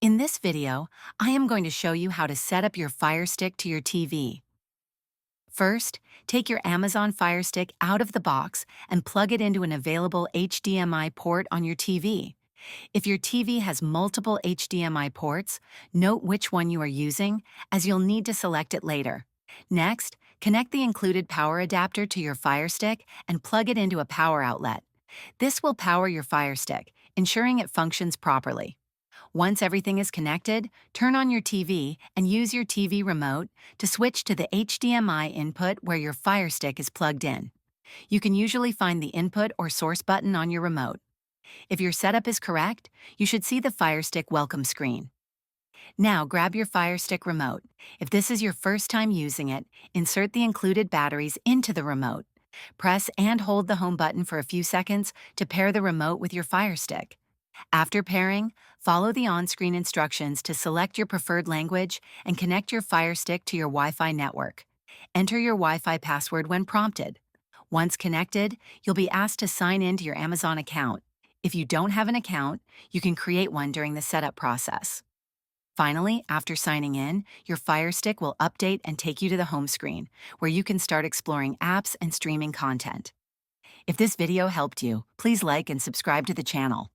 In this video, I am going to show you how to set up your Fire Stick to your TV. First, take your Amazon Fire Stick out of the box and plug it into an available HDMI port on your TV. If your TV has multiple HDMI ports, note which one you are using, as you'll need to select it later. Next, connect the included power adapter to your Fire Stick and plug it into a power outlet. This will power your Fire Stick, ensuring it functions properly. Once everything is connected, turn on your TV and use your TV remote to switch to the HDMI input where your Fire Stick is plugged in. You can usually find the input or source button on your remote. If your setup is correct, you should see the Fire Stick welcome screen. Now grab your Fire Stick remote. If this is your first time using it, insert the included batteries into the remote. Press and hold the home button for a few seconds to pair the remote with your Fire Stick. After pairing, follow the on-screen instructions to select your preferred language and connect your Fire Stick to your Wi-Fi network. Enter your Wi-Fi password when prompted. Once connected, you'll be asked to sign in to your Amazon account. If you don't have an account, you can create one during the setup process. Finally, after signing in, your Fire Stick will update and take you to the home screen, where you can start exploring apps and streaming content. If this video helped you, please like and subscribe to the channel.